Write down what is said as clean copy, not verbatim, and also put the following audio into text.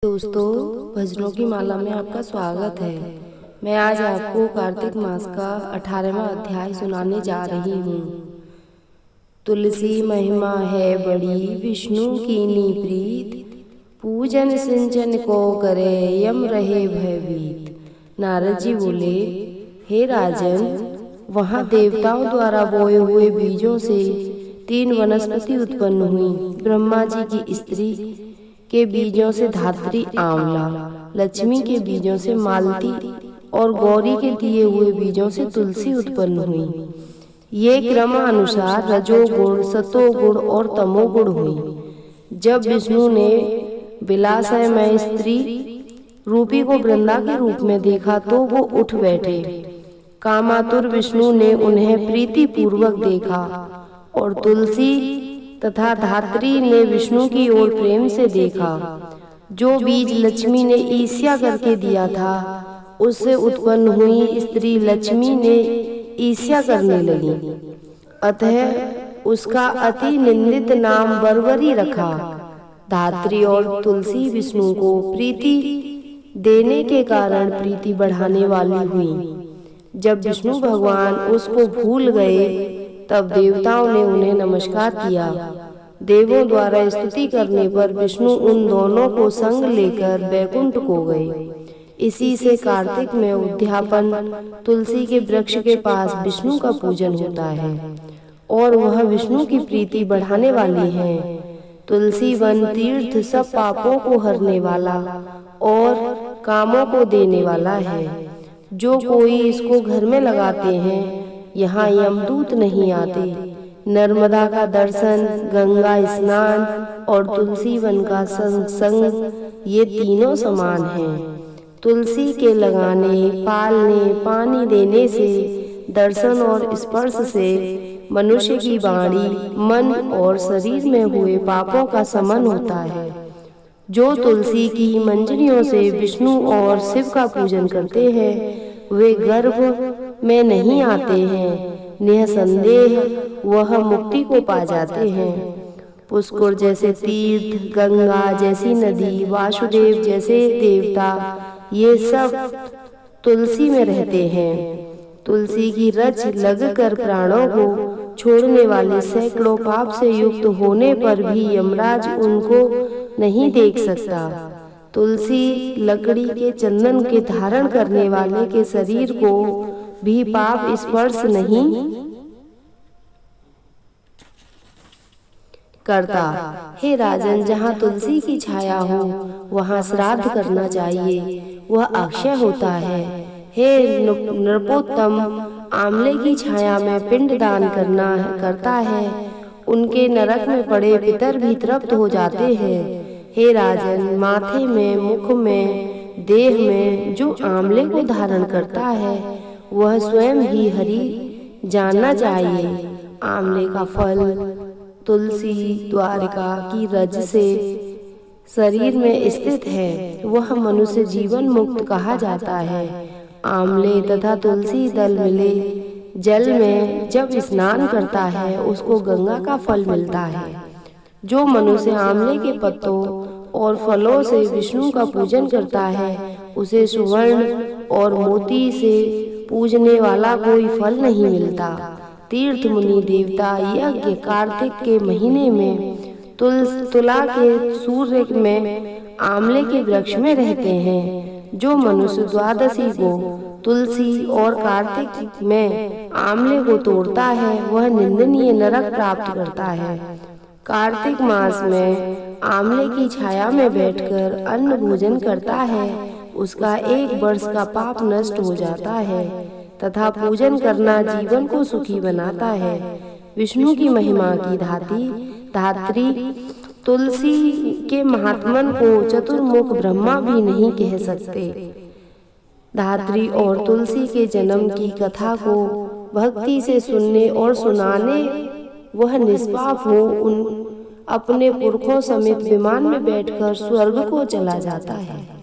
दोस्तों, भजनों की माला में आपका स्वागत है। मैं आज आपको कार्तिक मास का 18वां अध्याय सुनाने जा रही हूँ। तुलसी महिमा है बड़ी, विष्णु कीनी प्रीत, पूजन सिंचन को करे, यम रहे भयभीत। नारद जी बोले, हे राजन, वहाँ देवताओं द्वारा बोए हुए बीजों से 3 वनस्पति उत्पन्न हुई। ब्रह्मा जी की स्त्री के बीजों से धात्री आंवला, लक्ष्मी के बीजों से मालती और गौरी के दिए हुए बीजों से तुलसी उत्पन्न हुई। ये क्रम अनुसार रजोगुण, सतोगुण और तमोगुण हुई। जब विष्णु ने विलासमय स्त्री रूपी को वृंदा के रूप में देखा तो वो उठ बैठे। कामातुर विष्णु ने उन्हें प्रीति पूर्वक देखा और तुलसी तथा धात्री ने विष्णु की ओर प्रेम से देखा। जो बीज लक्ष्मी ने ईर्ष्या करके दिया था, उससे उत्पन्न हुई स्त्री लक्ष्मी ने ईर्ष्या करने लगी। अतः उसका अति निंदित नाम बर्बरी रखा। धात्री और तुलसी विष्णु को प्रीति देने के कारण प्रीति बढ़ाने वाली हुई। जब विष्णु भगवान उसको भूल गए, तब देवताओं ने उन्हें नमस्कार किया। देवों द्वारा स्तुति करने पर विष्णु उन दोनों को संग लेकर बैकुंठ को गए। इसी से कार्तिक में उद्यापन तुलसी के वृक्ष के पास विष्णु का पूजन होता है और वह विष्णु की प्रीति बढ़ाने वाली है। तुलसी वन तीर्थ सब पापों को हरने वाला और कामों को देने वाला है। जो कोई इसको घर में लगाते हैं, यहाँ यमदूत नहीं आते। नर्मदा का दर्शन, गंगा स्नान और तुलसी वन का संग, ये तीनों समान हैं। तुलसी के लगाने, पालने, पानी देने से, दर्शन और स्पर्श से मनुष्य की वाणी, मन और शरीर में हुए पापों का शमन होता है। जो तुलसी की मंजरियों से विष्णु और शिव का पूजन करते हैं, वे गर्भ में नहीं आते हैं। निसंदेह वह मुक्ति को पा जाते हैं। पुष्कर जैसे तीर्थ, गंगा जैसी नदी, वासुदेव जैसे देवता, ये सब तुलसी में रहते हैं। तुलसी की रज लगकर प्राणों को छोड़ने वाले सैकड़ों पाप से युक्त होने पर भी यमराज उनको नहीं देख सकता। तुलसी लकड़ी के चंदन के धारण करने वाले के शरीर को भी पाप स्पर्श नहीं करता। हे राजन, जहाँ तुलसी की छाया हो वहाँ श्राद्ध करना चाहिए, वह अक्षय होता है। हे नृपोत्तम, आंवले की छाया में पिंड दान करता है, उनके नरक में पड़े पितर भी तृप्त हो जाते हैं। हे राजन, माथे में, मुख में, देह में जो आंवले को धारण करता है, वह स्वयं ही हरि जानना चाहिए। आंवले का फल तुलसी द्वारिका की रज से शरीर में स्थित है, वह मनुष्य जीवन मुक्त कहा जाता है। आंवले तथा तुलसी दल मिले जल में जब स्नान करता है, उसको गंगा का फल मिलता है। जो मनुष्य आंवले के पत्तों और फलों से विष्णु का पूजन करता है, उसे सुवर्ण और मोती से पूजने वाला कोई फल नहीं मिलता। तीर्थ मुनि देवता यज्ञ कार्तिक के महीने में तुला के सूर्य में आंवले के वृक्ष में रहते हैं। जो मनुष्य द्वादशी को तुलसी और कार्तिक में आंवले को तोड़ता है, वह निंदनीय नरक प्राप्त करता है। कार्तिक मास में आंवले की छाया में बैठकर अन्न भोजन करता है, उसका 1 वर्ष का पाप नष्ट हो जाता है तथा पूजन करना जीवन को सुखी बनाता है। विष्णु की महिमा की धात्री तुलसी के महात्मन को चतुर्मुख ब्रह्मा भी नहीं कह सकते। धात्री और तुलसी के जन्म की कथा को भक्ति से सुनने और सुनाने वह निष्पाप हो अपने पुरखों समेत विमान में बैठकर स्वर्ग को चला जाता है।